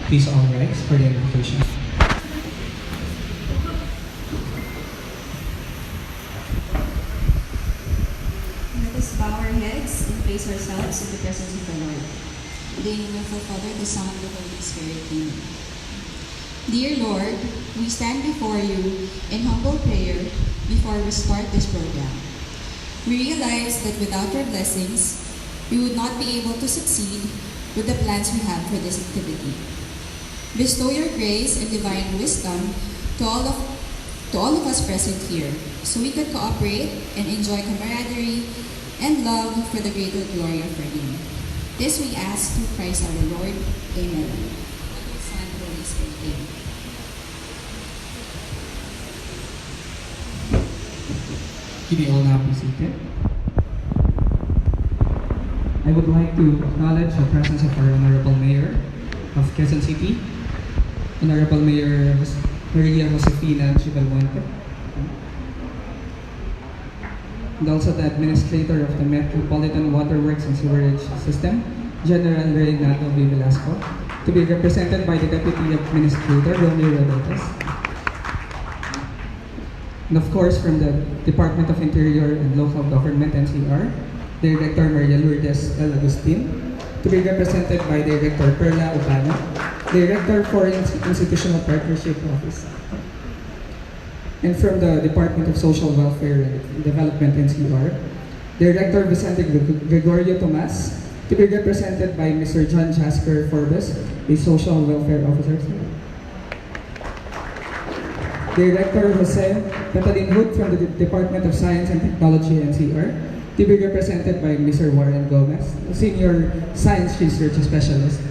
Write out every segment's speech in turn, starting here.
Please all rise for the invocation. Let us bow our heads and place ourselves in the presence of the Lord. In the name of the Father, the Son, and the Holy Spirit. Amen. Dear Lord, we stand before you in humble prayer before we start this program. We realize that without your blessings, we would not be able to succeed with the plans we have for this activity. Bestow your grace and divine wisdom to all of us present here, so we could cooperate and enjoy camaraderie and love for the greater glory of your name. This we ask through Christ our Lord. Amen. Father, Son, Holy Spirit. Amen. You may all now be seated. I would like to acknowledge the presence of our Honorable Mayor of Quezon City, Honorable Mayor Maria Josefina G. Belmonte, and also the Administrator of the Metropolitan Water Works and Sewerage System, General Reynaldo V. Velasco, to be represented by the Deputy Administrator, Romeo Rodotes, and of course from the Department of Interior and Local Government, NCR, Director Maria Lourdes L. Agustin, to be represented by Director Perla Ubano, Director for Institutional Partnership Office, and from the Department of Social Welfare and Development, NCR, Director Vicente Gregorio Tomas, to be represented by Mr. John Jasper Forbes, a Social Welfare Officer, Director Jose Catalin Hood from the Department of Science and Technology, NCR, to be represented by Mr. Warren Gomez, a Senior Science Research Specialist.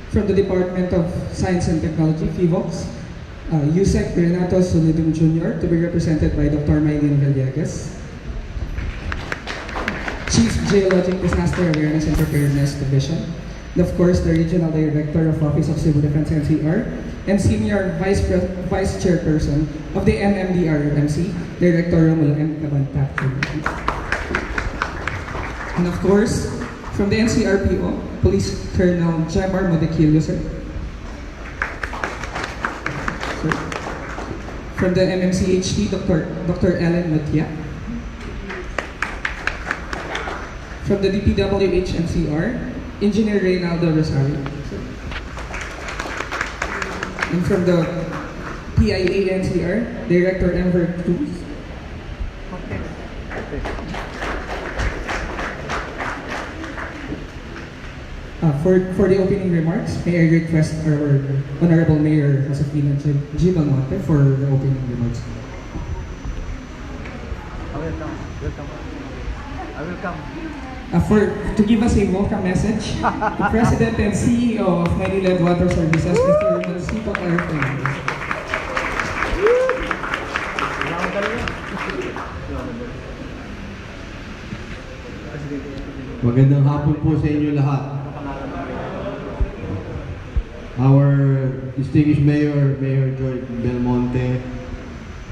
From the Department of Science and Technology, FIVOX, USEC Renato Solidum Jr., to be represented by Dr. Maylene Villegas, Chief Geologic Disaster Awareness and Preparedness Division, and of course the Regional Director of Office of Civil Defense, NCR, and Senior Vice Chairperson of the MMDR-MC, Director Romulo M. Cabantac. And of course, from the NCRPO, Police Colonel Jamar Modequillo, sir. From the MMCHT, Dr. Ellen Matia. From the DPWH NCR, Engineer Reynaldo Rosario. And from the PIA NCR, Director Enver Cruz. For the opening remarks, may I request our Honorable Mayor Josefina G. Belmonte for the opening remarks. I will come. To give us a welcome message, the President and CEO of Maryland Water Services, Mr. Melcipo Clarifin. Magandang hapon po sa inyo lahat. Our distinguished Mayor, Mayor George Belmonte,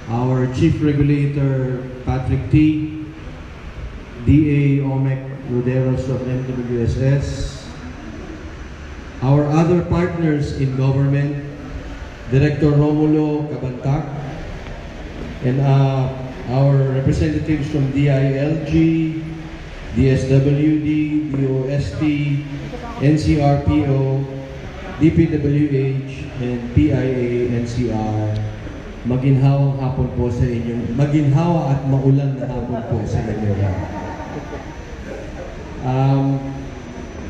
our Chief Regulator, Patrick T., DA Omek Roderos of MWSS, our other partners in government, Director Romulo Cabantac, and our representatives from DILG, DSWD, DOST, NCRPO, DPWH, and PIA NCR. Maginhawang hapon po sa inyo. Maginhawa at maulan na hapon po sa inyo.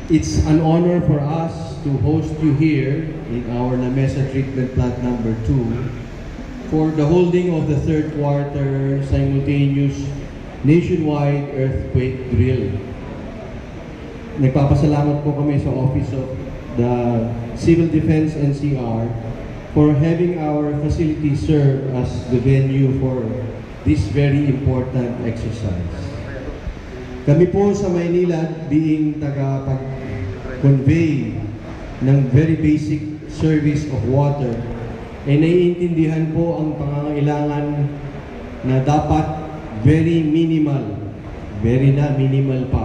It's an honor for us to host you here in our Lamesa Treatment Plant number 2 for the holding of the third quarter simultaneous nationwide earthquake drill. Nagpapasalamat po kami sa Office of the Civil Defense NCR for having our facility serve as the venue for this very important exercise. Kami po sa Maynila, being taga-convey ng very basic service of water, ay naiintindihan po ang pangangailangan na dapat very minimal pa,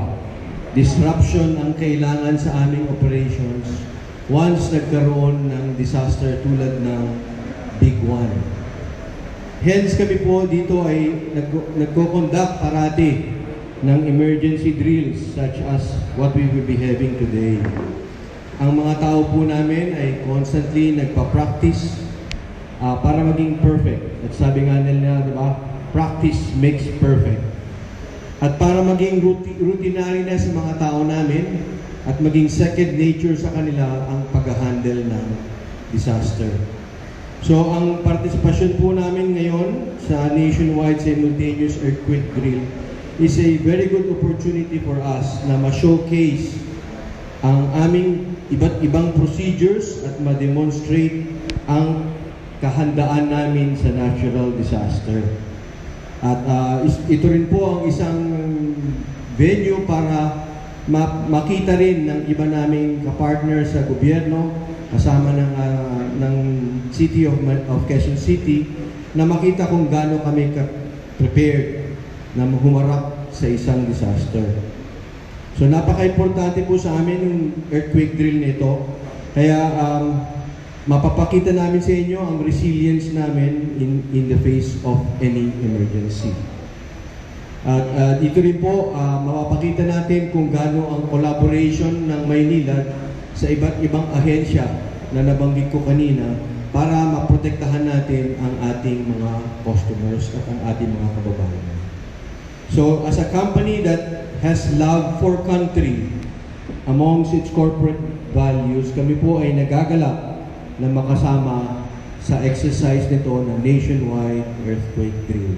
disruption ang kailangan sa aming operations once nagkaroon ng disaster tulad ng Big One. Hence kami po dito ay nagko-conduct parati ng emergency drills such as what we will be having today. Ang mga tao po namin ay constantly nagpa-practice para maging perfect. At sabi nga nila, di ba? Practice makes perfect. At para maging routinary na sa mga tao namin at maging second nature sa kanila ang pag-handle ng disaster. So ang partisipasyon po namin ngayon sa nationwide simultaneous earthquake drill is a very good opportunity for us na ma-showcase ang aming iba't ibang procedures at ma-demonstrate ang kahandaan namin sa natural disaster. At ito rin po ang isang venue para makita rin ng iba naming kapartner sa gobyerno, kasama ng City of Quezon City, na makita kung gaano kami prepared na humarap sa isang disaster. So napaka-importante po sa amin yung earthquake drill nito. Kaya mapapakita namin sa inyo ang resilience namin in the face of any emergency. At dito rin po, mapapakita natin kung gaano ang collaboration ng Maynila sa iba't ibang ahensya na nabanggit ko kanina para maprotektahan natin ang ating mga customers at ang ating mga kababayan. So, as a company that has love for country amongst its corporate values, kami po ay nagagalak na makasama sa exercise nito ng nationwide earthquake drill.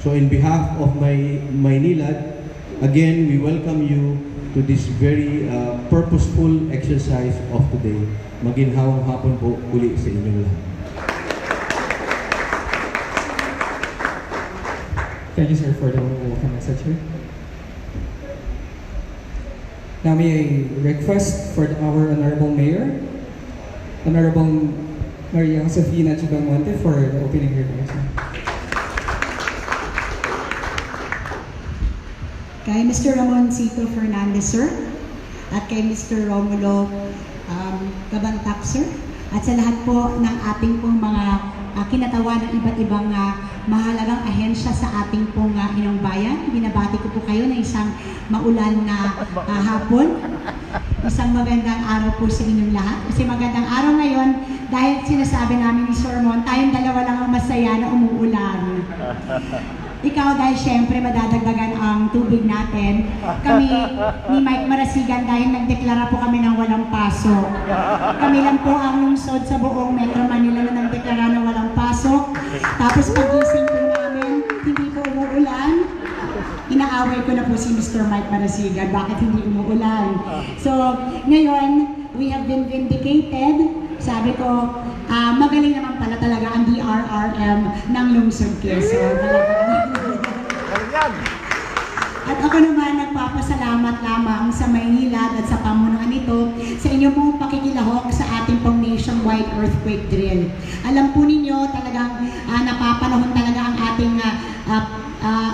So in behalf of Maynilad, again, we welcome you to this very purposeful exercise of today. Maginhawang hapon po uli sa inyong lahat. Thank you, sir, for the welcome message, sir. Now may I request for our Honorable Mayor, Honorable Maria Josefina Belmonte, for the opening remarks. Kay Mr. Ramoncito Fernandez, sir, at kay Mr. Romulo Cabantac, sir, at sa lahat po ng ating pong mga kinatawa ng iba't ibang mahalagang ahensya sa ating pong inong bayan. Binabati ko po kayo na isang maulan na hapon. Isang magandang araw po sa inyong lahat. Kasi magandang araw ngayon dahil sinasabi namin ni Sir Mon, tayong dalawa lang ang masaya na umuulan. Ikaw dahil syempre madadagdagan ang tubig natin. Kami ni Mike Marasigan dahil nagdeklara po kami ng walang pasok. Kami lang po ang lungsod sa buong Metro Manila na nagdeklara ng walang pasok. Tapos pagising po namin, hindi po umuulan. Inaaway ko na po si Mr. Mike Marasigan, bakit hindi umuulan? So, ngayon, we have been vindicated. Sabi ko, magaling naman pala talaga ang DRRM ng lungsod Quezon. At ako naman nagpapasalamat lamang sa Maynila at sa pamunuan nito sa inyong pong pakikilahok sa ating pong nationwide earthquake drill. Alam po ninyo talagang napapanahon talaga ang ating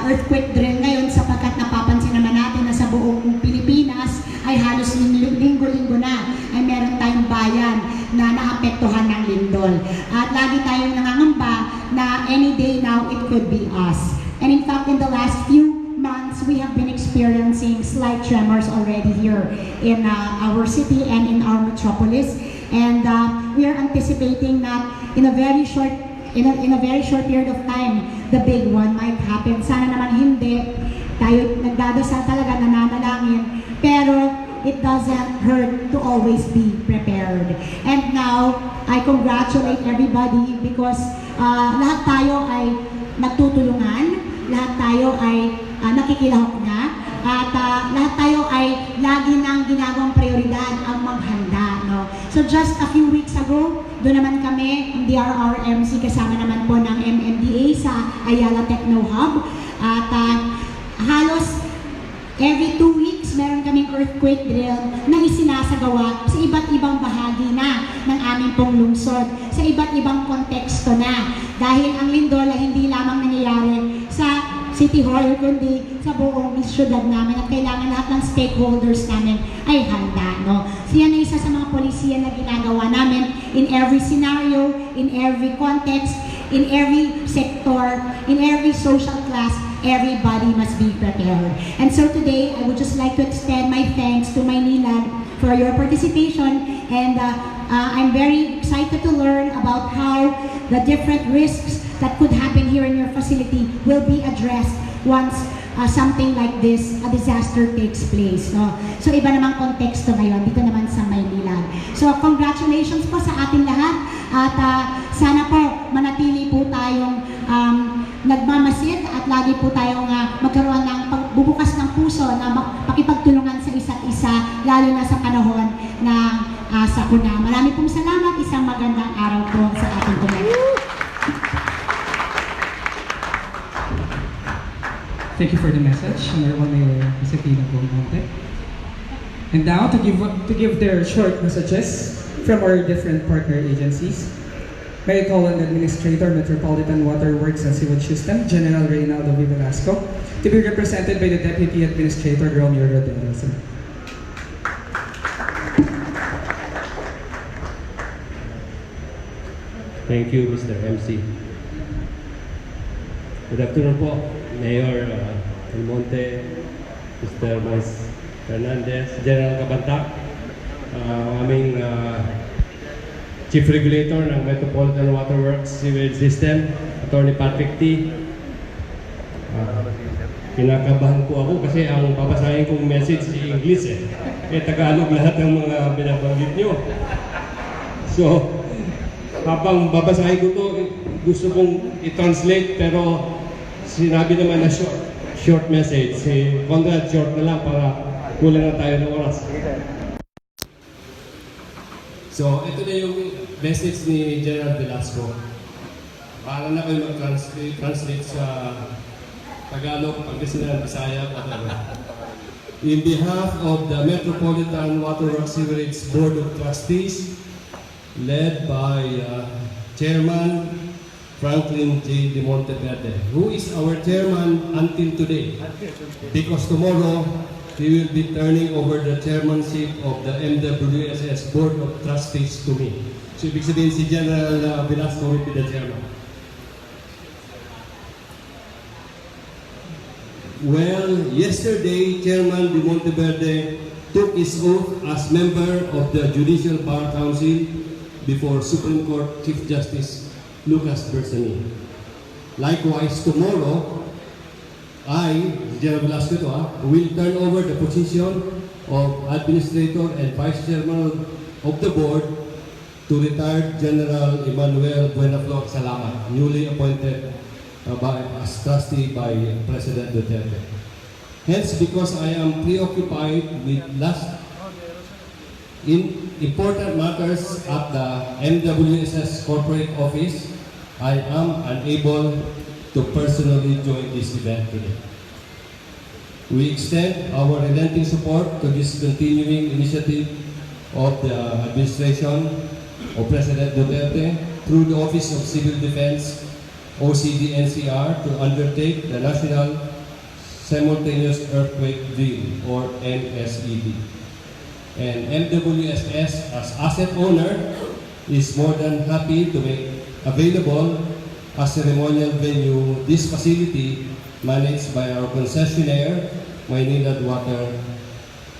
earthquake drill ngayon sapagkat napapansin naman natin na sa buong Pilipinas ay halos linggo-linggo na ay meron tayong bayan na naapektuhan ng lindol. At lagi tayong nangangamba na any day now it could be us. And in fact, in the last few months, we have been experiencing slight tremors already here in our city and in our metropolis. And we are anticipating that in a very short period of time, the big one might happen. Sana naman hindi. Tayo nagdadasal talaga, nananalangin. Pero it doesn't hurt to always be prepared. And now, I congratulate everybody because lahat tayo ay nagtutulungan, lahat tayo ay nakikilahok na, at lahat tayo ay lagi nang ginagawang prioridad ang maghanda. No? So just a few weeks ago, doon naman kami, ang DRRMC, kasama naman po ng MMDA sa Ayala Techno Hub. At halos every 2 weeks, meron kaming earthquake drill na isinasagawa sa iba't ibang bahagi na ng aming pong lungsod, sa iba't ibang konteksto na. Dahil ang lindol ay hindi lamang nangyayari sa City Hall, kundi sa buong syudad namin at kailangan lahat ng stakeholders namin ay handa. No? So yan ay isa sa mga polisiya na ginagawa namin in every scenario, in every context, in every sector, in every social class. Everybody must be prepared. And so today, I would just like to extend my thanks to Maynilad for your participation, and I'm very excited to learn about how the different risks that could happen here in your facility will be addressed once something like this, a disaster takes place. No? So iba namang konteksto ngayon, dito naman sa Maynilad. So congratulations po sa ating lahat, at sana po manatili po tayong nagmamasid at lagi po tayong magkaroon ng pagbubukas ng puso na pakipagtulungan sa isa't isa, lalo na sa panahon ng sakuna. Marami pong salamat, isang magandang araw po sa ating community. Thank you for the message, Honorable Mayor Josefina Belmonte. And now, to give their short messages from our different partner agencies, may I call on the Administrator, Metropolitan Water Works and Sewage System, General Reynaldo V. Velasco, to be represented by the Deputy Administrator, Romeo Rodero. Thank you, Mr. MC. Good afternoon po, Mayor Belmonte, Mr. Mas Fernandez, General Cabantac, aming Chief Regulator ng Metropolitan Water Works Sewage System, Attorney Patrick T. Kinakabahan po ako kasi ang babasahin kong message si English Tagalog lahat ng mga binabanggit nyo. So, habang babasahin ko to, gusto kong i-translate, pero sinabi naman na short message. Si Conrad, short na lang para kulang na tayo ng oras. So, ito na yung message ni General Velasco. Para na kayo mag-translate sa Tagalog, Pangasinan, Bisaya, whatever. In behalf of the Metropolitan Water Works Sewerage Board of Trustees, led by Chairman Franklin J. De Monteverde, who is our chairman until today, because tomorrow he will be turning over the chairmanship of the MWSS Board of Trustees to me. So, ibig sabihin si General Velasco will be the chairman. Well, yesterday, Chairman De Monteverde took his oath as member of the Judicial Bar Council before Supreme Court Chief Justice Lucas Bersani. Likewise, tomorrow, I, General Velasco, will turn over the position of Administrator and Vice Chairman of the Board to retired General Emmanuel Buenaflor Salamat, newly appointed as trustee by President Duterte. Hence, because I am preoccupied with important matters at the MWSS Corporate Office, I am unable to personally join this event today. We extend our relenting support to this continuing initiative of the administration of President Duterte through the Office of Civil Defense, OCD-NCR, to undertake the National Simultaneous Earthquake Drill, or NSED. And MWSS, as asset owner, is more than happy to make available a ceremonial venue this facility managed by our concessionaire, Maynilad Water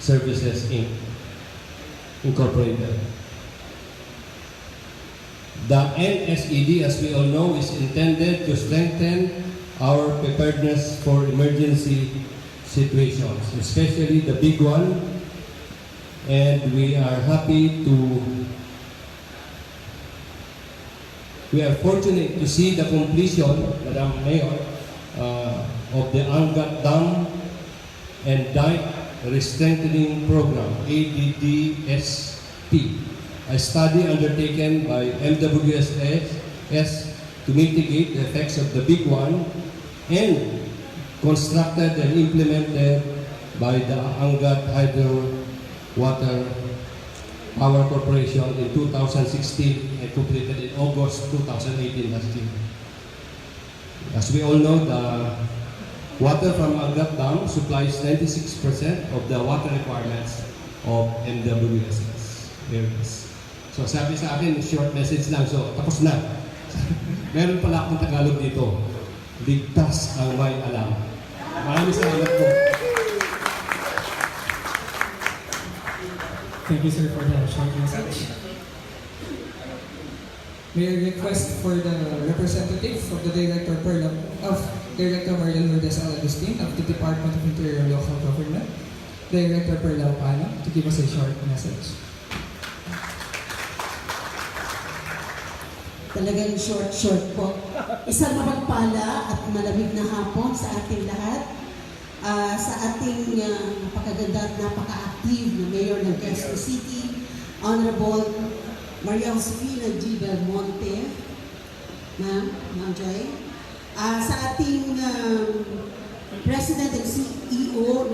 Services Incorporated. The NSED, as we all know, is intended to strengthen our preparedness for emergency situations, especially the big one. And we are fortunate to see the completion, Madam Mayor, of the Angat Dam and Dike Restrengthening Program, ADDSP, a study undertaken by MWSS to mitigate the effects of the big one, and constructed and implemented by the Angat Hydro Water Power Corporation in 2016 and completed in August 2018 last year. As we all know, the Water from Angat Dam supplies 96% of the water requirements of MWSS. There it is. So sabi sa akin, short message lang. So tapos na. Meron pala akong Tagalog dito. Ligtas ang may alam. Maraming salamat po. Thank you, sir, for the short message. May I request for the representative of the Director Director Maria Lourdes Agustin of the Department of Interior and Local Government, Director Perla Opano, to give us a short message. Talagang short po. Isang mapagpala at malamig na hapon sa ating lahat. Sa ating napakaganda at napaka-active na Mayor ng Quezon City, Honorable Maria Josefina G. Belmonte, Ma'am Joy. Sa ating President and CEO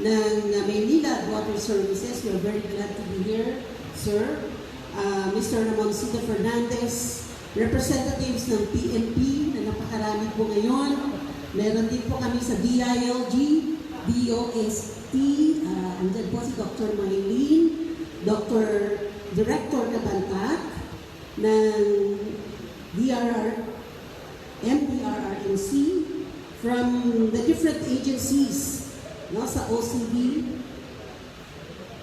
ng Maynila Water Services, we are very glad to be here, sir. Mr. Ramoncito Fernandez, representatives ng PNP na napakarami po ngayon. Meron din po kami sa DILG, DOST, andyan po si Dr. Maylene, Dr. Director Kabantat ng MPRRNC, from the different agencies, no, sa OCD.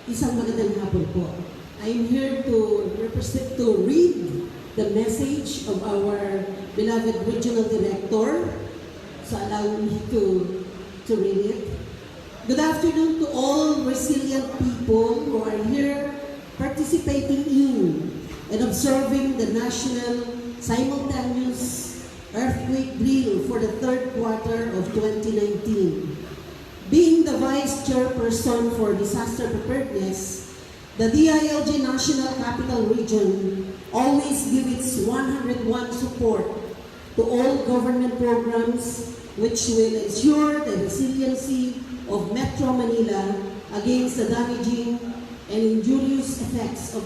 Isang magandang hapon po. I'm here to read the message of our beloved Regional Director. So allow me to read it. Good afternoon to all resilient people who are here participating in and observing the national simultaneous earthquake drill for the third quarter of 2019. Being the Vice Chairperson for Disaster Preparedness, the DILG National Capital Region always gives its 101 support to all government programs which will ensure the resiliency of Metro Manila against the damaging and injurious effects of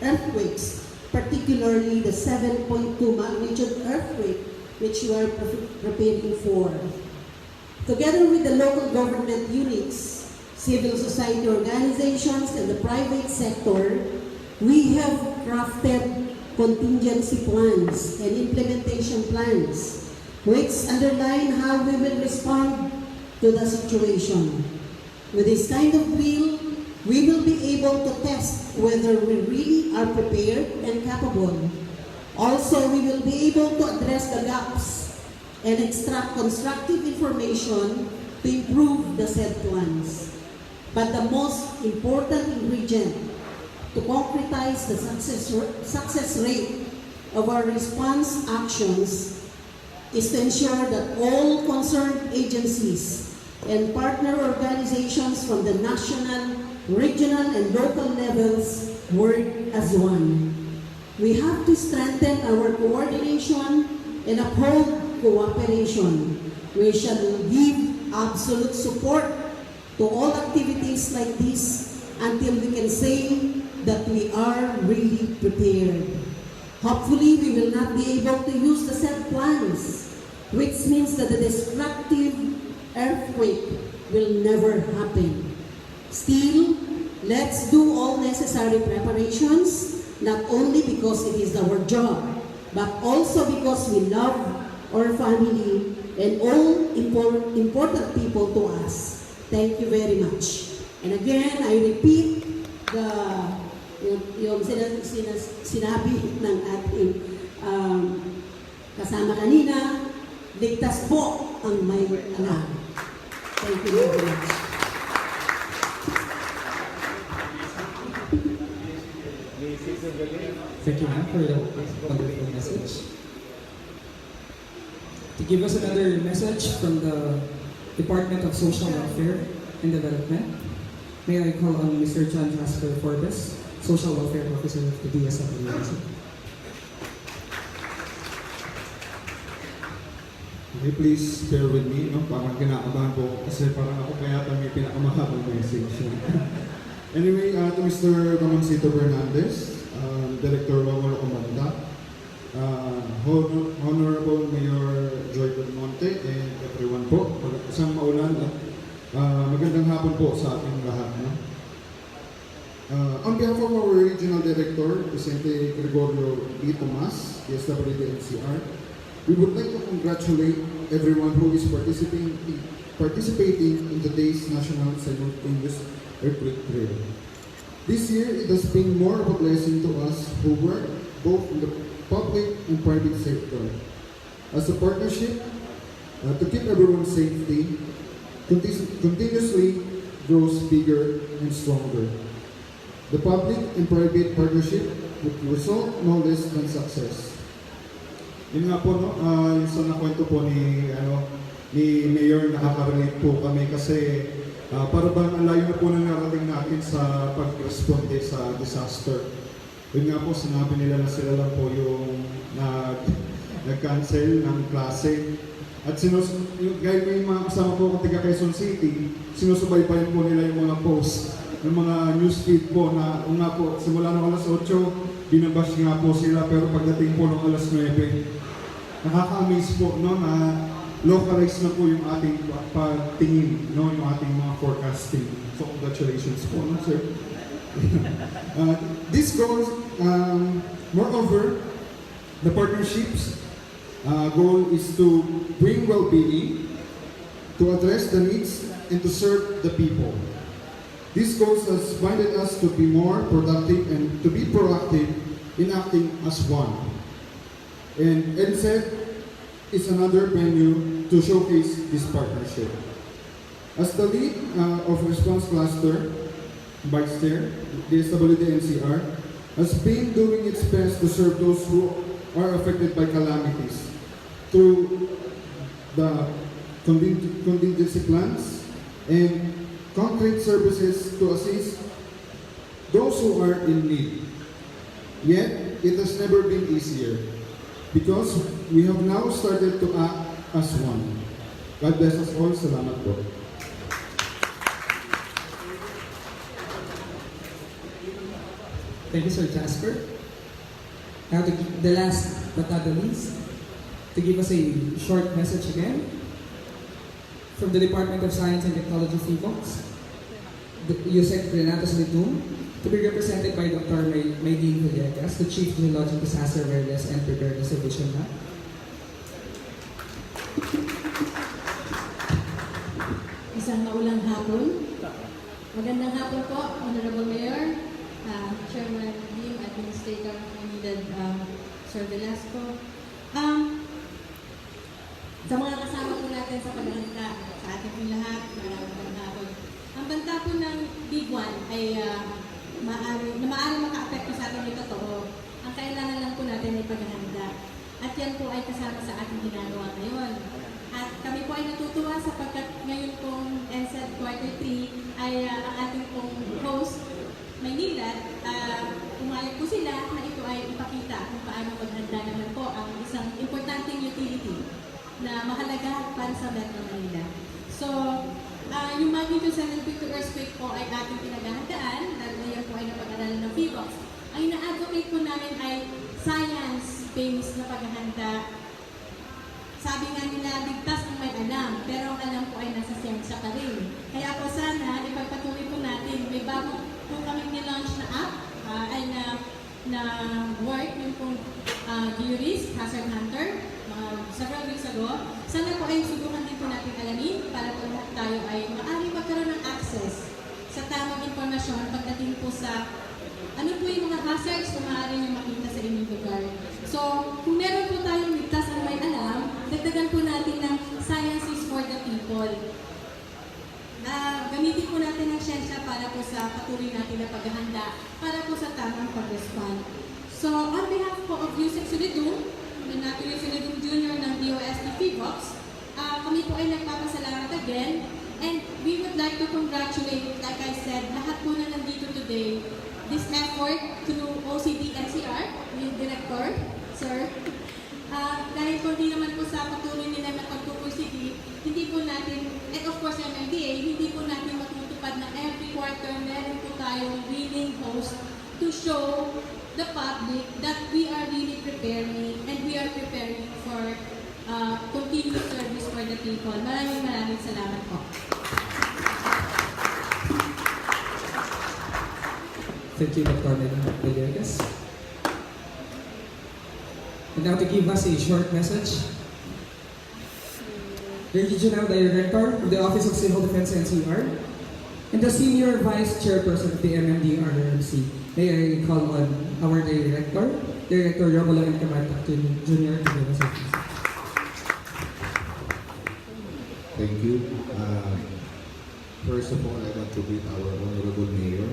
earthquakes, particularly the 7.2 magnitude earthquake which we are preparing for. Together with the local government units, civil society organizations, and the private sector, we have crafted contingency plans and implementation plans which underline how we will respond to the situation. With this kind of drill, we will be able to test whether we really are prepared and capable. Also, we will be able to address the gaps and extract constructive information to improve the said plans. But the most important ingredient to concretize the success rate of our response actions is to ensure that all concerned agencies and partner organizations from the national, regional, and local levels work as one. We have to strengthen our coordination and uphold cooperation. We shall give absolute support to all activities like this until we can say that we are really prepared. Hopefully, we will not be able to use the said plans, which means that the destructive earthquake will never happen. Still, let's do all necessary preparations, not only because it is our job, but also because we love our family and all important people to us. Thank you very much. And again, I repeat yung sinabi ng ating kasama kanina, ligtas po ang may alam. Thank you very much. Thank you, ma'am, for the wonderful message. To give us another message from the Department of Social Welfare and Development, may I call on Mr. John Jasper Forbes, Social Welfare Officer of the DSWD. Okay, please bear with me, no? Parang kinakabahan po kasi parang ako kaya may pinakamahabang message. Anyway, to Mr. Ramoncito Fernandez, Director Romulo Comanda, Honorable Mayor Joy Belmonte and everyone po. Isang maulan at magandang hapon po sa ating lahat. No? On behalf of our Regional Director, Presidente Gregorio D. Tomas, DSWD-NCR, we would like to congratulate everyone who is participating in today's National Simultaneous Earthquake Drill. This year, it has been more of a blessing to us who work both in the public and private sector. As a partnership, to keep everyone's safety, continuously grows bigger and stronger. The public and private partnership would result no less than success. Yun nga po, no? Yung sa nakwento po ni Mayor, nakaka-relate po kami kasi para bang ang layo na po nang narating natin sa pag-responde sa disaster. Yun nga po, sinabi nila na sila lang po yung nag-cancel ng klase. At gaya may mga kasama po kung taga Quezon City, sinusubaybayan po nila yung mga post ng mga newsfeed po na nga po, simula ng alas 8, binabash nga po sila, pero pagdating po ng alas 9, nakaka-amaze po no, na localized na po yung ating pagtingin, no, yung ating mga forecasting. So congratulations po, no, sir. This goes, moreover, the partnership's goal is to bring well-being, to address the needs, and to serve the people. This goal has minded us to be more productive and to be proactive in acting as one. And NSED is another venue to showcase this partnership. As the lead of Response Cluster, Vice Chair, DSWD-NCR, has been doing its best to serve those who are affected by calamities through the contingency plans and concrete services to assist those who are in need. Yet, it has never been easier because we have now started to act as one. God bless us all. Salamat po. Thank you, Sir Jasper. Now, the last but not the least, to give us a short message again, from the Department of Science and Technology FIVOX, USEC Renatus Lidum, to be represented by Dr. Maylene Villegas, the Chief Geologic Disaster Awareness and Preparedness Division. Isang maulang hapon. Magandang hapon po, Honorable Mayor, Chairman Lim, Administrator Committed Sir Velasco. Sa mga kasama po natin sa paghahanda, sa ating pong lahat, magandang hapon. Ang banta po ng Big One ay maaari maka-apekto sa atin yung totoo. Ang kailangan lang po natin ay paghahanda. At yan po ay kasama sa ating ginagawa ngayon. At kami po ay natutuwa sapagkat ngayon pong NSED Quarter 3 ay ang ating pong host, Maynila, umayag po sila na ito ay ipakita kung paano maghanda naman po ang isang importanteng utility na mahalaga para sa Metro Manila. So, yung magnitude 7.2 earthquake po ay ating pinaghahandaan, dahil ngayon po ay napag-aralan ng FIVOX. Ang ina-advocate po namin ay science-based na paghahanda. Sabi nga nila, ligtas ang may alam, pero ang alam po ay nasa siyensya pa rin. Kaya po sana, ipagpatuloy po natin, may bago po kaming nilaunch na app, ay na work, yung pong Georisk, Hazard Hunter, several weeks ago. Sana po ay subukan din po natin alamin para po lahat tayo ay maaari magkaroon ng access sa tamang informasyon pagdating po sa ano po yung mga hazards na maaari nyo makita sa inyong lugar. So, kung meron po tayong ligtas ang may alam, dagdagan po natin ng science is for the people. Gamitin po natin ang siyensya para po sa patuloy natin na paghahanda para po sa tamang pag-respond. So, on behalf po of USEC Solidum, Nato Solidum Jr. ng DOST FIVOX, kami po ay nagpapasalamat again, and we would like to congratulate, like I said, lahat po na nandito today, this effort through OCD-NCR, yung Director, Sir. Dahil kung di naman po sa patuloy nila na pagpupursige, hindi po natin, and of course MMDA, hindi po natin matutupad na every quarter meron po tayong willing host to show the public that we are really preparing and we are preparing for continued service for the people. Maraming salamat po. Thank you, Dr. Villegas. And now to give us a short message, the Regional Director of the Office of Civil Defense NCR and the Senior Vice Chairperson of the MMDRMC. May I call on our Director, Director Romulo and Camartak Jr. to give us a message. Thank you. First of all, I want to greet our Honorable Mayor,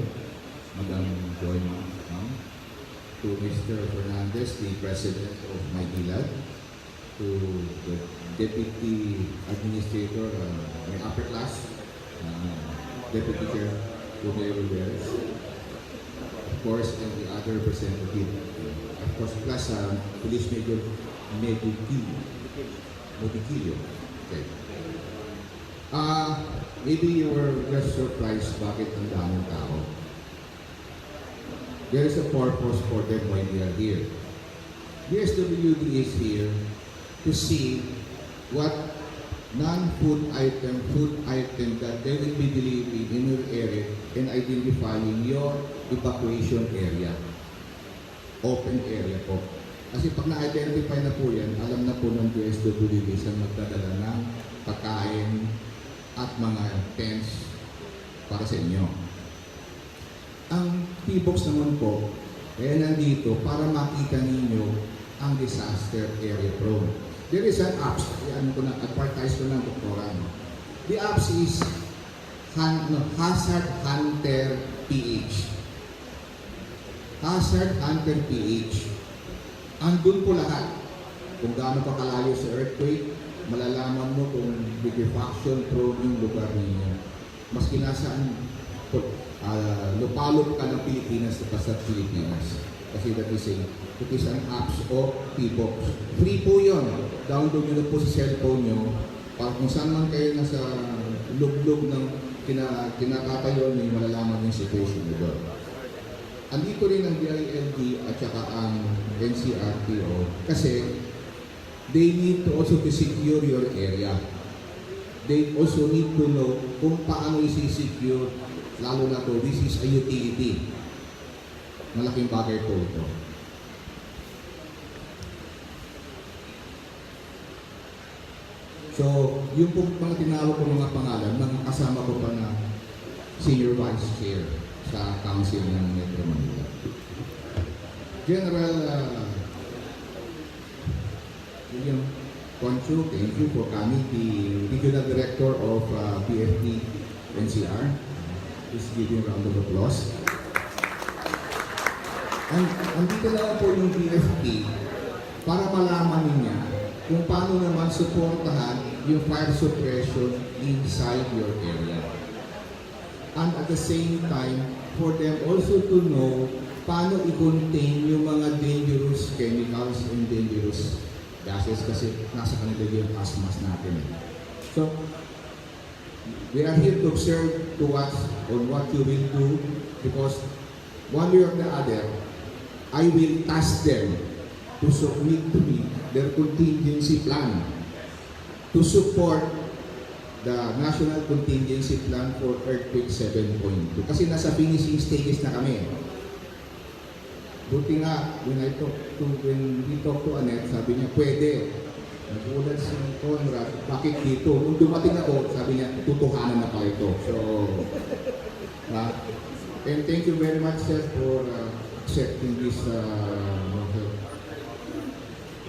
Madam Joy Ma'am, to Mr. Fernandez, the President of Maynilad, to the Deputy Administrator, my upper class, Deputy Chair, Mayor Rivera, of course, and the other representative, of course, plus Police Major Modicillo. Okay. Maybe you were just surprised bakit ang daming tao. There is a purpose for them when they are here. The SWD is here to see what non-food food item that they will be delivering in your area and identifying your evacuation area. Open area po. Kasi pag na-identify na po yan, alam na po ng DSWD sa magdadala ng pagkain at mga tents para sa inyo. Ang T-Box naman po, nandito para makita ninyo ang disaster area prone. There is an apps, advertise ko ng doktoran. The apps is Hazard Hunter PH. Hazard Hunter PH. Andun po lahat. Kung gaano ka kalayo sa earthquake, malalaman mo kung liquefaction prone yung lugar ninyo. Maski nasaan lupalop ka ng Pilipinas sa Pilipinas. Kasi it is an apps o T-Box. Free po yun. Download nyo na po sa cellphone nyo. Para kung saan man kayo nasa lug-lug ng kinakatayo nyo, malalaman yung situation nyo doon. Andito rin ang DILD at saka ang NCRPO kasi they need to also to secure your area. They also need to know kung paano isi-secure, lalo na to, this is a utility. Malaking bagay po ito. So, yung po mga tinawag ko mga pangalan, kasama ko pa na Senior Vice Chair sa Council ng Metro Manila. General William Concho, thank you for coming. The Regional Director of BFP NCR. Please give him a round of applause. Andito na po yung BFP para malaman niya kung paano naman suportahan yung fire suppression inside your area. And at the same time, for them also to know paano i-contain yung mga dangerous chemicals and dangerous gases kasi nasa kanila yung asthmas natin. So, we are here to observe, to watch on what you will do because one way or the other, I will task them to submit to me their contingency plan to support the National Contingency Plan for Earthquake 7.2. Kasi nasa finishing stages na kami. Buti nga, when we talk to Annette, sabi niya, pwede. Nagulat si Conrad, bakit dito? Nung dumating ako, sabi niya, tutuhanan na pala ito. So, and thank you very much, sir, for accepting this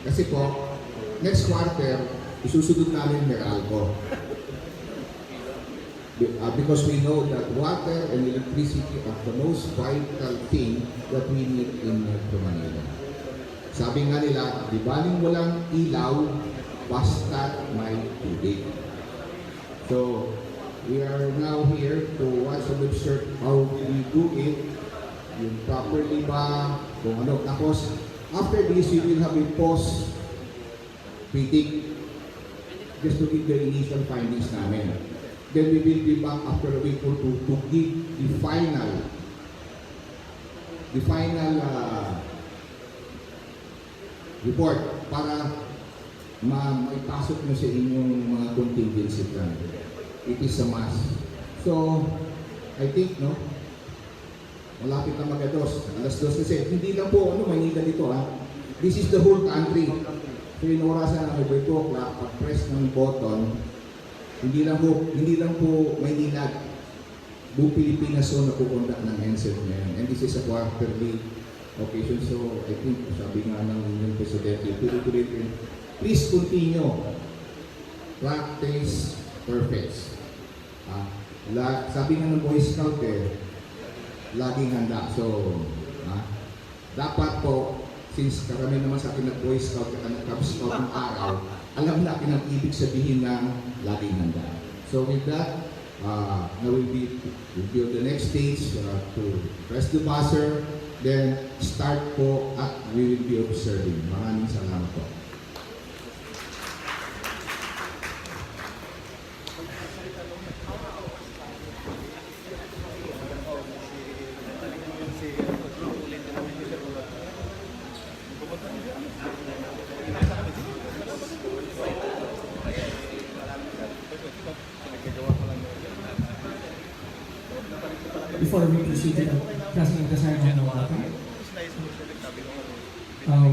kasi po, next quarter, isusunod namin Meralco. Because we know that water and electricity are the most vital thing that we need in Metro Manila. Sabi nga nila, di baling walang ilaw, basta may tubig. So, we are now here to watch and observe how we do it, yung properly ba, kung ano. Tapos, after this, we will have a pause critique just to give the initial findings namin. Then we will be back after a week or two to give the final the final report para maipasok nyo sa inyong mga contingency plan. It is a must. So, I think, no, malapit na mag-alas 2 kasi hindi lang po, Manila dito ha. This is the whole country. So, inuurasan na by 2 o'clock, pag-press ng button, hindi lang po Manila, buong Pilipinas so napupunta ng NSET ngayon. And this is a quarterly occasion. So, I think, sabi nga ng inyong presidente, tuloy-tuloy rin. Please continue. Practice perfects. Sabi nga ng Boy Scout laging handa. So, dapat po, since karami naman sa akin na Boy Scout at nag-Cub Scout ng araw, alam natin ang ibig sabihin ng laging handa. So with that, now we'll be on the next stage to press the buzzer, then start po at we will be observing. Maraming salamat po. Before we proceed to the pressing of the ceremony,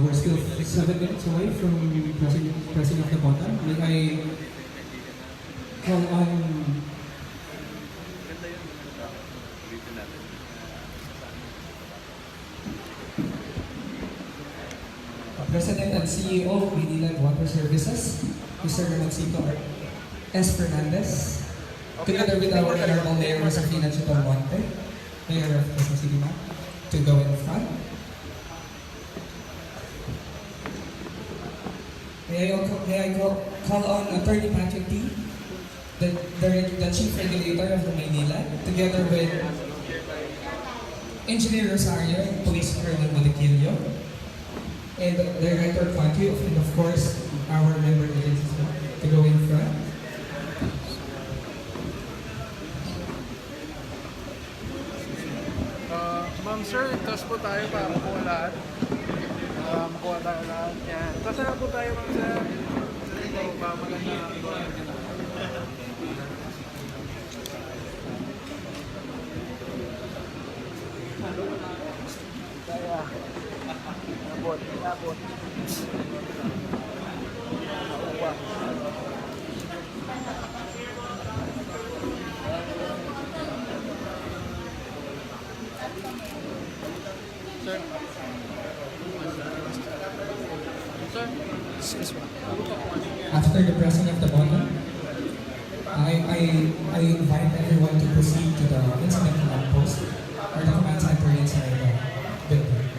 we're still 7 minutes away from pressing of the button. May I call on President and CEO of Manila Water Services, Mr. Ramoncito S. Fernandez, together with our Honorable Mayor Josefina Belmonte, Mayor of Quezon City, to go in front. May I call on Attorney Patrick T., the Chief Regulator of the Manila, together with Engineer Rosario, Police Colonel Modequillo, and Director Quantio, and of course, our member agencies to go in front. Ma'am sir, toss po tayo para makuha lahat. Makuha tayo lahat. Yan. Toss na po tayo ma'am sir. Ito, maganda. Kaya. Abot. Nakuha. After the pressing of the button, I invite everyone to proceed to the incident command post or the command center inside the building.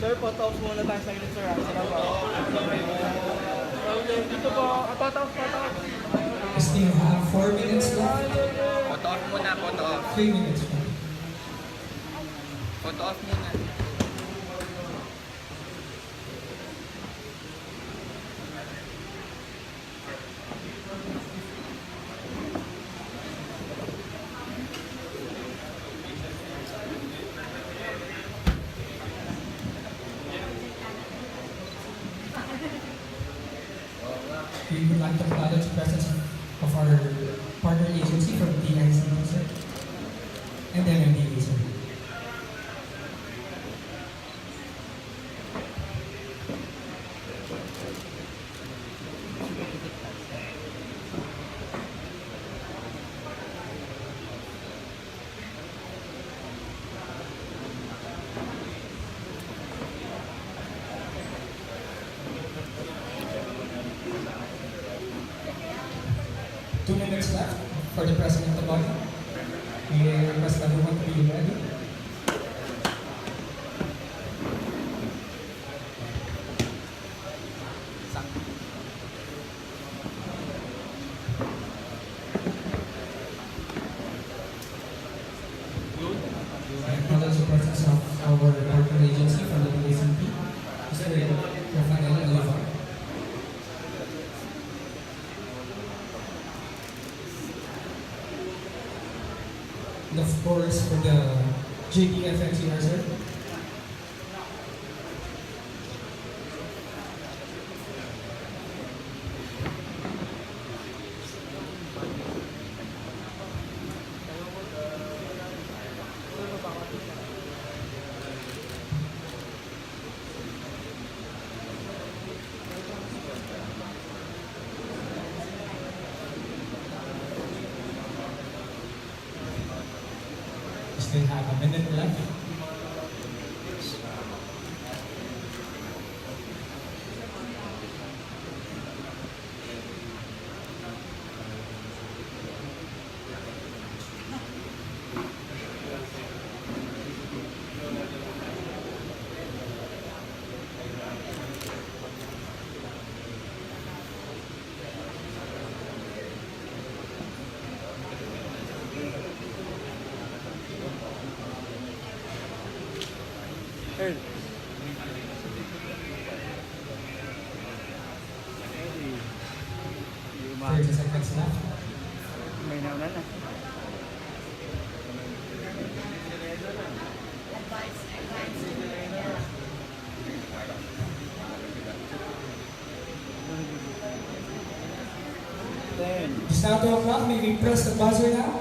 Sir, photo-off muna tayo sa inyo sir. Sana po. Dito po, photo-off. We still have 4 minutes left. Photo-off muna, photo-off. 3 minutes left. Photo-off muna. We would like to acknowledge the presence of our partner agency from DICT, sir, and MMDA, sir. Left for the pressing of the button. May I request everyone to be ready. I acknowledge the presence of our partner agency from the DACP, Mr. course, for the JDF NCR, sir. Still have a minute left. Earl. 30 seconds left. May nauna na. It's now 2 o'clock. May we press the buzzer now?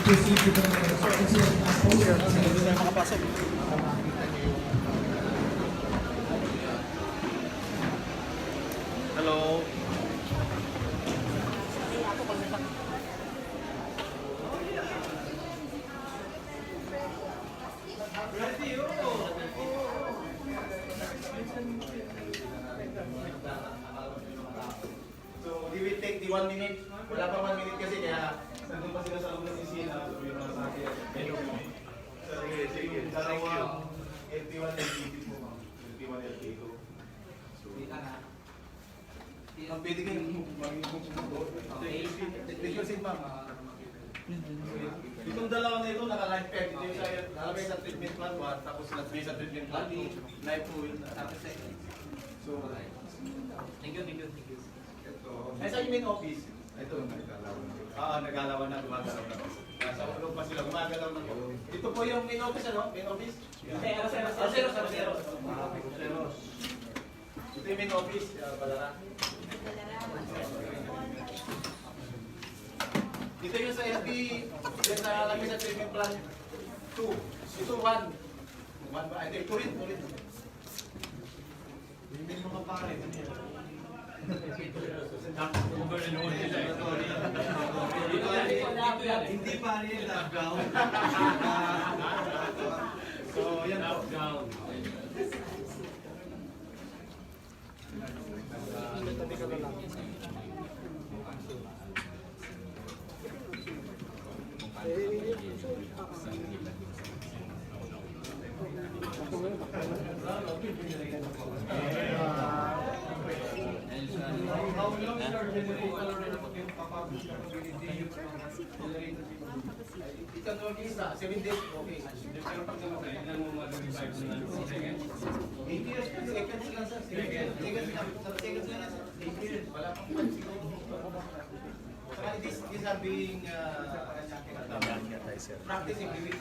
Proceed to the Hindi tayo makapasok. Hello. So, we will take the 1 minute. Wala pa 1 minute kasi kaya nandun pa sila sa loob ng sisina. So, yung mga sabi. Sige. Dalawang LP1 and LP2 po, ma'am. LP1 and LP2. So, ang pwede kayo take your seat, ma'am. Itong dalawa na ito, naka-life pack. Ito yung nakalagay sa treatment plan 1, tapos nakalagay sa treatment plan 2, life 2. So, thank you. Ay, saan yung main office? Ito, nagalawan na. Nagalawan na, gumagalaw na. Nasa ulog pa sila, gumagalaw na. Ito po yung main office, ano? Main office? Aseros. Ito yung main office, Balara. Ito yung sa FB, yung nakalagay sa treatment plan 2. Ito 1. 1 ba? Ito rin. Hindi mga pare. Hindi pa rin lockdown. So, yan lockdown. How long is your generator capability? It can work is 7 days. Okay. Pero pag ilan mo mag-revive na 80 years, seconds lang sir. Seconds lang sir. 80 years. Wala pang months siguro. Saka these are being practicing with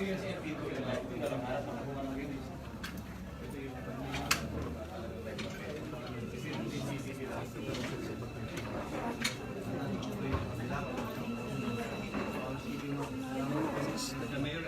yun sa MP2 yun. Ito yung dalang harap. Nakakuha ng release. Ito yung CCTV lang. Mayor,